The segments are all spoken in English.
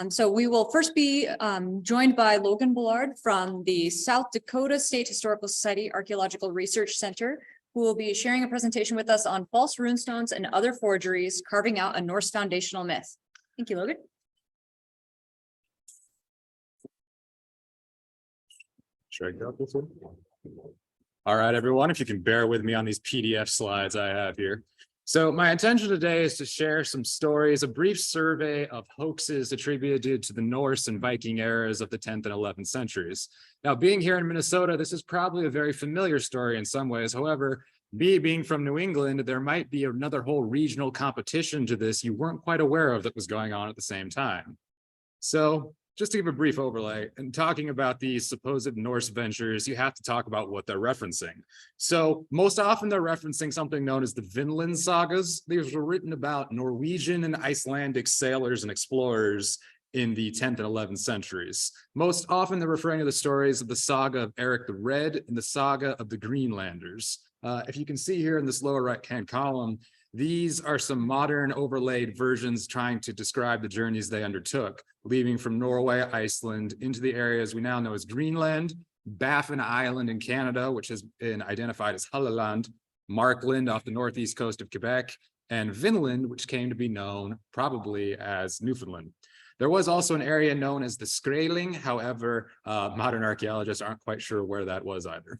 So we will first be joined by Logan Bullard from the South Dakota State Historical Society Archaeological Research Center, who will be sharing a presentation with us on false runestones and other forgeries, carving out a Norse foundational myth. Thank you, Logan. Should I go this one? All right, everyone, if you can bear with me on these PDF slides I have here. So my intention today is to share some stories, a brief survey of hoaxes attributed to the Norse and Viking eras of the 10th and 11th centuries. Now, being here in Minnesota, this is probably a very familiar story in some ways. However, me being from New England, there might be another whole regional competition to this you weren't quite aware of that was going on at the same time. So just to give a brief overlay, and talking about these supposed Norse ventures, you have to talk about what they're referencing. So most often they're referencing something known as the Vinland sagas. These were written about Norwegian and Icelandic sailors and explorers in the 10th and 11th centuries. Most often they're referring to the stories of the saga of Eric the Red and the saga of the Greenlanders. If you can see here in this lower right-hand column, these are some modern overlaid versions trying to describe the journeys they undertook, leaving from Norway, Iceland, into the areas we now know as Greenland, Baffin Island in Canada, which has been identified as Halleland, Markland off the northeast coast of Quebec, and Vinland, which came to be known probably as Newfoundland. There was also an area known as the Skraeling. However, modern archaeologists aren't quite sure where that was either.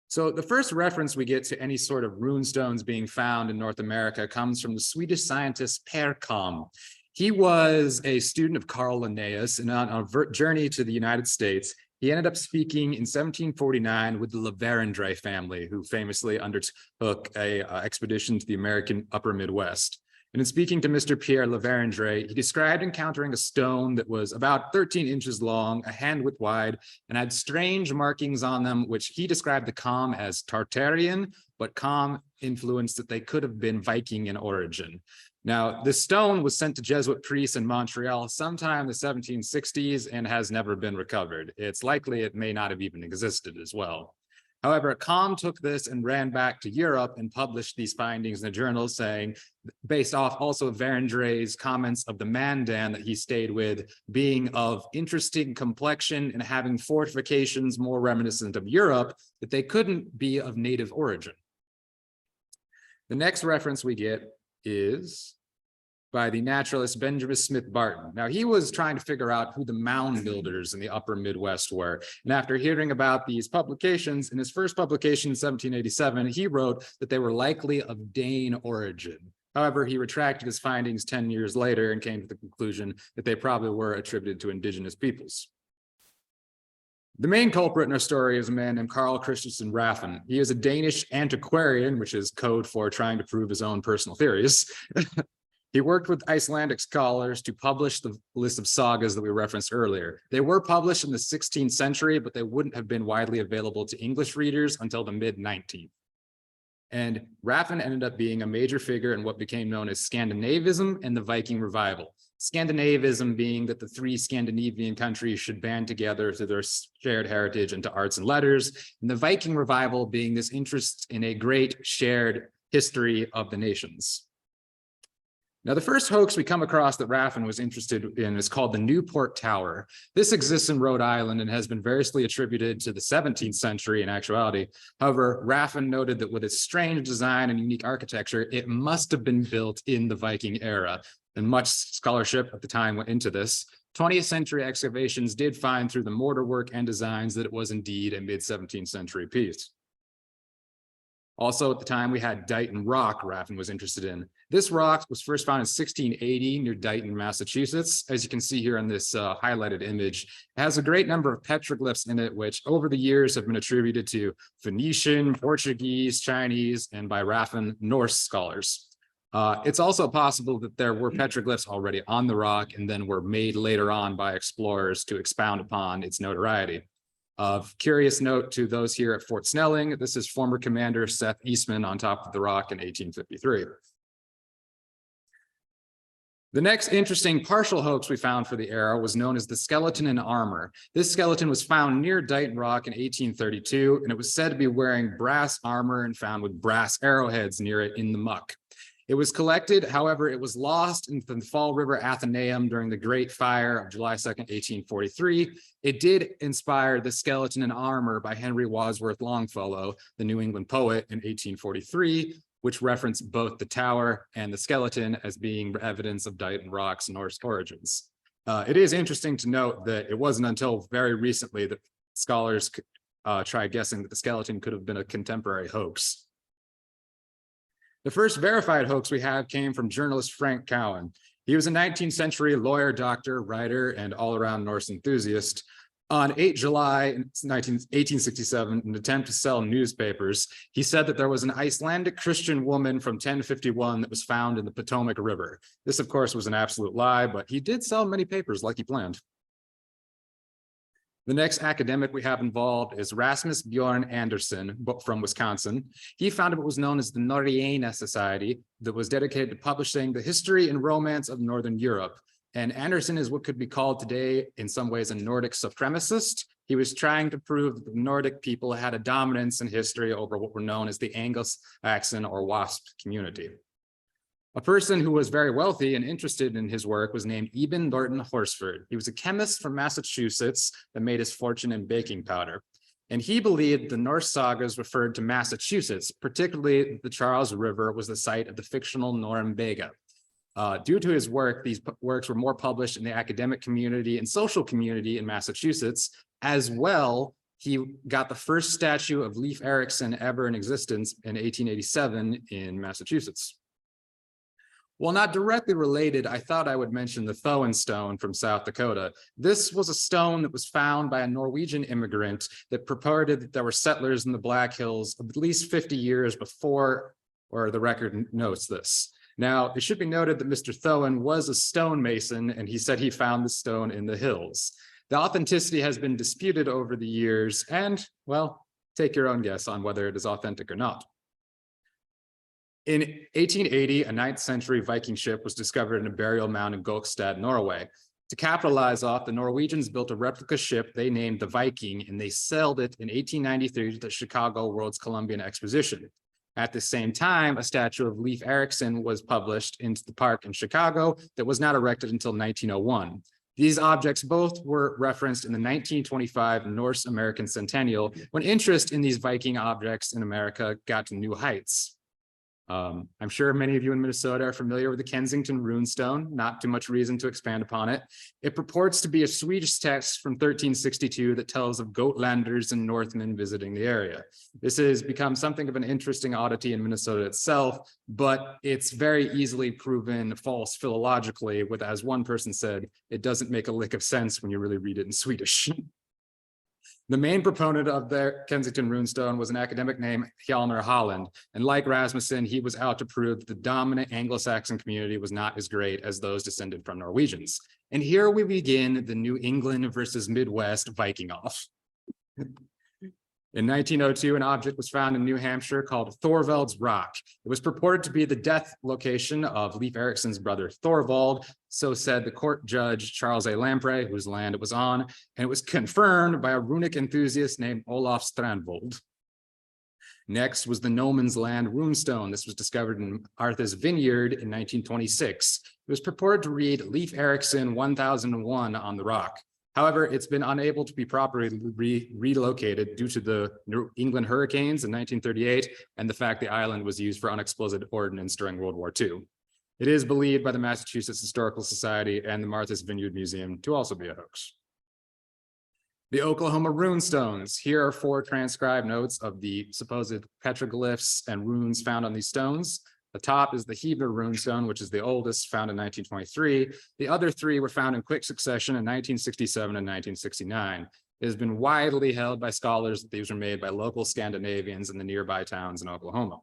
So the first reference we get to any sort of runestones being found in North America comes from the Swedish scientist Per Kom. He was a student of Carl Linnaeus, and on a journey to the United States, he ended up speaking in 1749 with the Laverendrei family, who famously undertook an expedition to the American upper Midwest. And in speaking to Mr. Pierre Laverendrei, he described encountering a stone that was about 13 inches long, a hand width wide, and had strange markings on them, which he described the Kom as Tartarian, but Kom influenced that they could have been Viking in origin. Now, this stone was sent to Jesuit priests in Montreal sometime in the 1760s and has never been recovered. It's likely it may not have even existed as well. However, Kom took this and ran back to Europe and published these findings in a journal saying, based off also Verendrei's comments of the Mandan that he stayed with, being of interesting complexion and having fortifications more reminiscent of Europe, that they couldn't be of native origin. The next reference we get is by the naturalist Benjamin Smith Barton. Now, he was trying to figure out who the mound builders in the upper Midwest were. And after hearing about these publications, in his first publication in 1787, he wrote that they were likely of Dane origin. However, he retracted his findings 10 years later and came to the conclusion that they probably were attributed to indigenous peoples. The main culprit in our story is a man named Carl Christensen Raffin. He is a Danish antiquarian, which is code for trying to prove his own personal theories. He worked with Icelandic scholars to publish the list of sagas that we referenced earlier. They were published in the 16th century, but they wouldn't have been widely available to English readers until the mid-19th. And Raffin ended up being a major figure in what became known as Scandinavism and the Viking Revival. Scandinavism being that the three Scandinavian countries should band together to their shared heritage into arts and letters, and the Viking Revival being this interest in a great shared history of the nations. Now, the first hoax we come across that Raffin was interested in is called the Newport Tower. This exists in Rhode Island and has been variously attributed to the 17th century in actuality. However, Raffin noted that with its strange design and unique architecture, it must have been built in the Viking era, and much scholarship at the time went into this. 20th century excavations did find through the mortar work and designs that it was indeed a mid-17th century piece. Also at the time, we had Dighton Rock Raffin was interested in. This rock was first found in 1680 near Dighton, Massachusetts. As you can see here on this highlighted image, it has a great number of petroglyphs in it, which over the years have been attributed to Phoenician, Portuguese, Chinese, and by Raffin, Norse scholars. It's also possible that there were petroglyphs already on the rock and then were made later on by explorers to expound upon its notoriety. Of curious note to those here at Fort Snelling, this is former Commander Seth Eastman on top of the rock in 1853. The next interesting partial hoax we found for the era was known as the skeleton in armor. This skeleton was found near Dighton Rock in 1832, and it was said to be wearing brass armor and found with brass arrowheads near it in the muck. It was collected, however, it was lost in the Fall River Athenaeum during the Great Fire of July 2nd, 1843. It did inspire the skeleton and armor by Henry Wadsworth Longfellow, the New England poet, in 1843, which referenced both the tower and the skeleton as being evidence of Dighton Rock's Norse origins. It is interesting to note that it wasn't until very recently that scholars tried guessing that the skeleton could have been a contemporary hoax. The first verified hoax we have came from journalist Frank Cowan. He was a 19th century lawyer, doctor, writer, and all-around Norse enthusiast. On 8 July 1867, in an attempt to sell newspapers, he said that there was an Icelandic Christian woman from 1051 that was found in the Potomac River. This, of course, was an absolute lie, but he did sell many papers like he planned. The next academic we have involved is Rasmus Bjorn Andersen from Wisconsin. He founded what was known as the Nordiana Society that was dedicated to publishing the history and romance of Northern Europe. And Andersen is what could be called today, in some ways, a Nordic supremacist. He was trying to prove that the Nordic people had a dominance in history over what were known as the Anglo-Saxon or WASP community. A person who was very wealthy and interested in his work was named Eben Norton Horsford. He was a chemist from Massachusetts that made his fortune in baking powder. And he believed the Norse sagas referred to Massachusetts, particularly the Charles River was the site of the fictional Norumbega. Due to his work, these works were more published in the academic community and social community in Massachusetts. As well, he got the first statue of Leif Erikson ever in existence in 1887 in Massachusetts. While not directly related, I thought I would mention the Thoen stone from South Dakota. This was a stone that was found by a Norwegian immigrant that purported that there were settlers in the Black Hills at least 50 years before, or the record notes this. Now, it should be noted that Mr. Thoen was a stonemason, and he said he found the stone in the hills. The authenticity has been disputed over the years, and, well, take your own guess on whether it is authentic or not. In 1880, a 9th century Viking ship was discovered in a burial mound in Gokstad, Norway. To capitalize off, the Norwegians built a replica ship they named the Viking, and they sailed it in 1893 to the Chicago World's Columbian Exposition. At the same time, a statue of Leif Erikson was published into the park in Chicago that was not erected until 1901. These objects both were referenced in the 1925 Norse American Centennial, when interest in these Viking objects in America got to new heights. I'm sure many of you in Minnesota are familiar with the Kensington runestone, not too much reason to expand upon it. It purports to be a Swedish text from 1362 that tells of Gotlanders and Northmen visiting the area. This has become something of an interesting oddity in Minnesota itself, but it's very easily proven false philologically with, as one person said, it doesn't make a lick of sense when you really read it in Swedish. The main proponent of the Kensington runestone was an academic named Hjalmar Holland, and like Rasmussen, he was out to prove that the dominant Anglo-Saxon community was not as great as those descended from Norwegians. And here we begin the New England versus Midwest Viking off. In 1902, an object was found in New Hampshire called Thorvald's Rock. It was purported to be the death location of Leif Erikson's brother Thorvald, so said the court judge Charles A. Lamprey, whose land it was on, and it was confirmed by a runic enthusiast named Olaf Strandvold. Next was the No Man's Land runestone. This was discovered in Arthur's Vineyard in 1926. It was purported to read Leif Erikson 1001 on the rock. However, it's been unable to be properly relocated due to the New England hurricanes in 1938 and the fact the island was used for unexploded ordnance during World War II. It is believed by the Massachusetts Historical Society and the Martha's Vineyard Museum to also be a hoax. The Oklahoma runestones. Here are 4 transcribed notes of the supposed petroglyphs and runes found on these stones. The top is the Heber runestone, which is the oldest, found in 1923. The other 3 were found in quick succession in 1967 and 1969. It has been widely held by scholars that these were made by local Scandinavians in the nearby towns in Oklahoma.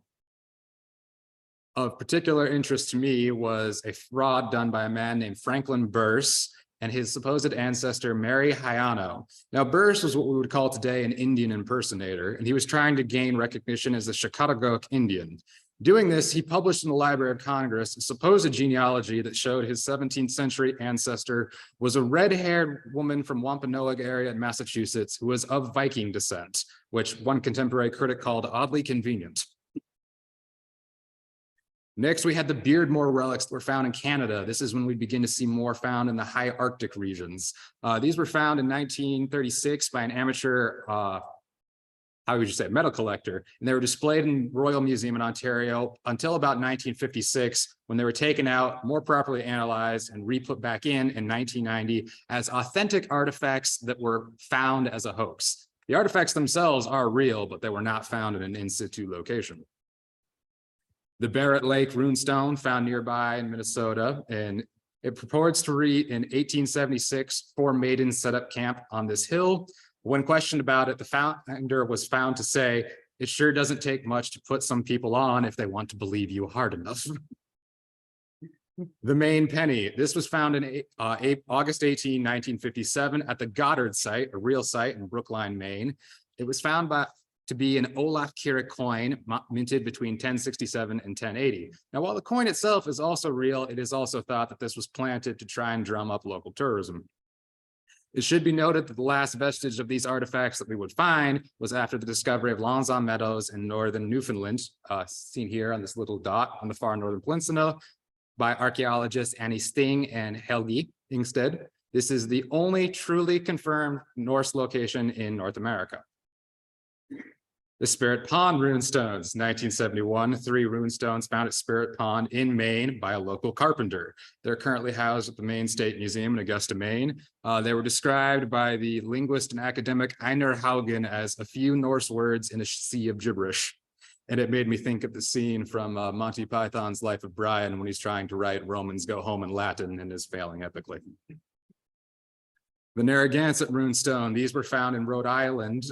Of particular interest to me was a fraud done by a man named Franklin Burse and his supposed ancestor, Mary Hyano. Now, Burse was what we would call today an Indian impersonator, and he was trying to gain recognition as a Chickatagook Indian. Doing this, he published in the Library of Congress a supposed genealogy that showed his 17th century ancestor was a red-haired woman from Wampanoag area in Massachusetts who was of Viking descent, which one contemporary critic called oddly convenient. Next, we had the Beardmore relics that were found in Canada. This is when we begin to see more found in the high Arctic regions. These were found in 1936 by an amateur, how would you say, metal collector, and they were displayed in Royal Museum in Ontario until about 1956, when they were taken out, more properly analyzed, and re-put back in 1990 as authentic artifacts that were found as a hoax. The artifacts themselves are real, but they were not found in an in situ location. The Barrett Lake runestone found nearby in Minnesota, and it purports to read in 1876, 4 maidens set up camp on this hill. When questioned about it, the founder was found to say, "It sure doesn't take much to put some people on if they want to believe you hard enough." The Maine penny. This was found in August 18, 1957 at the Goddard site, a real site in Brookline, Maine. It was found to be an Olaf Kyrre coin minted between 1067 and 1080. Now, while the coin itself is also real, it is also thought that this was planted to try and drum up local tourism. It should be noted that the last vestige of these artifacts that we would find was after the discovery of Lansdowne Meadows in northern Newfoundland, seen here on this little dot on the far northern peninsula, by archaeologists Annie Sting and Helgi Ingstead. This is the only truly confirmed Norse location in North America. The Spirit Pond runestones, 1971, 3 runestones found at Spirit Pond in Maine by a local carpenter. They're currently housed at the Maine State Museum in Augusta, Maine. They were described by the linguist and academic Einar Haugen as a few Norse words in a sea of gibberish. And it made me think of the scene from Monty Python's Life of Brian when he's trying to write Romans go home in Latin and is failing epically. The Narragansett runestone, these were found in Rhode Island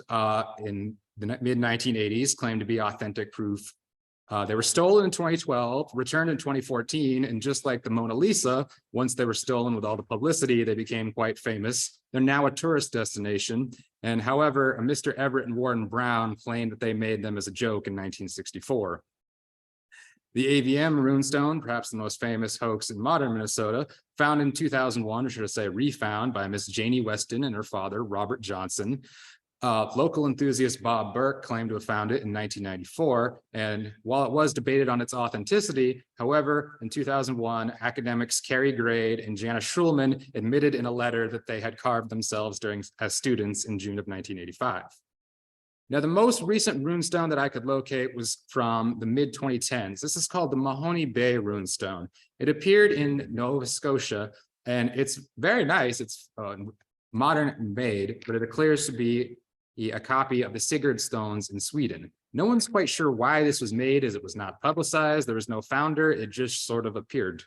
in the mid-1980s, claimed to be authentic proof. They were stolen in 2012, returned in 2014, and just like the Mona Lisa, once they were stolen with all the publicity, they became quite famous. They're now a tourist destination. And however, a Mr. Everett and Warren Brown claimed that they made them as a joke in 1964. The AVM runestone, perhaps the most famous hoax in modern Minnesota, found in 2001, or should I say refound by Miss Janie Weston and her father, Robert Johnson. Local enthusiast Bob Burke claimed to have found it in 1994, and while it was debated on its authenticity, however, in 2001, academics Carrie Grade and Jana Schulman admitted in a letter that they had carved themselves as students in June of 1985. Now, the most recent runestone that I could locate was from the mid-2010s. This is called the Mahoney Bay runestone. It appeared in Nova Scotia, and it's very nice. It's modern made, but it appears to be a copy of the Sigurd stones in Sweden. No one's quite sure why this was made, as it was not publicized. There was no founder. It just sort of appeared.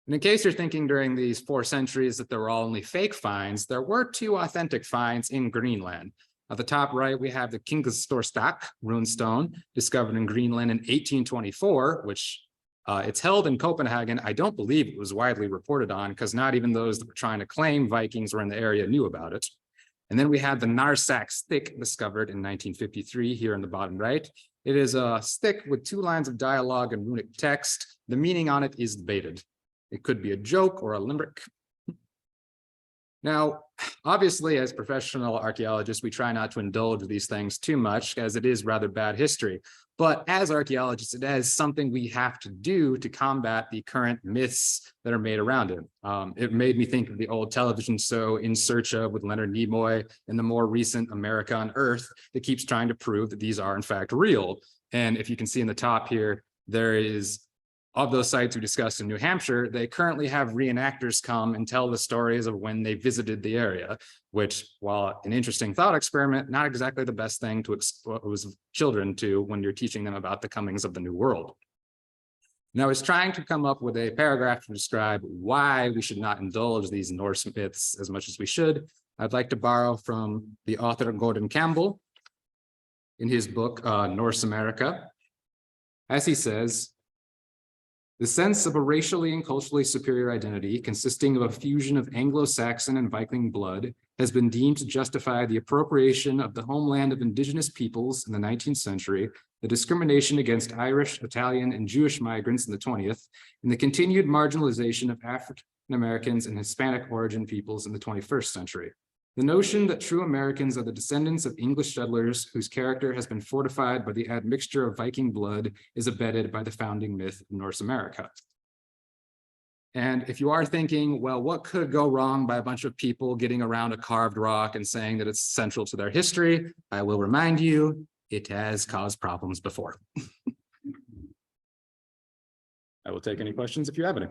And in case you're thinking during these 4 centuries that there were only fake finds, there were 2 authentic finds in Greenland. At the top right, we have the Kingstorstak runestone, discovered in Greenland in 1824, which it's held in Copenhagen. I don't believe it was widely reported on, because not even those that were trying to claim Vikings were in the area knew about it. And then we have the Narsak stick, discovered in 1953 here in the bottom right. It is a stick with 2 lines of dialogue and runic text. The meaning on it is debated. It could be a joke or a limerick. Now, obviously, as professional archaeologists, we try not to indulge these things too much, as it is rather bad history. But as archaeologists, it is something we have to do to combat the current myths that are made around it. It made me think of the old television show In Search Of with Leonard Nimoy, and the more recent America on Earth that keeps trying to prove that these are in fact real. And if you can see in the top here, there is, of those sites we discussed in New Hampshire, they currently have reenactors come and tell the stories of when they visited the area, which, while an interesting thought experiment, not exactly the best thing to expose children to when you're teaching them about the comings of the New World. Now, I was trying to come up with a paragraph to describe why we should not indulge these Norse myths as much as we should. I'd like to borrow from the author Gordon Campbell in his book, Norse America. As he says, the sense of a racially and culturally superior identity consisting of a fusion of Anglo-Saxon and Viking blood has been deemed to justify the appropriation of the homeland of indigenous peoples in the 19th century, the discrimination against Irish, Italian, and Jewish migrants in the 20th, and the continued marginalization of African Americans and Hispanic origin peoples in the 21st century. The notion that true Americans are the descendants of English settlers whose character has been fortified by the admixture of Viking blood is abetted by the founding myth of Norse America. And if you are thinking, well, what could go wrong by a bunch of people getting around a carved rock and saying that it's central to their history, I will remind you, it has caused problems before. I will take any questions if you have any.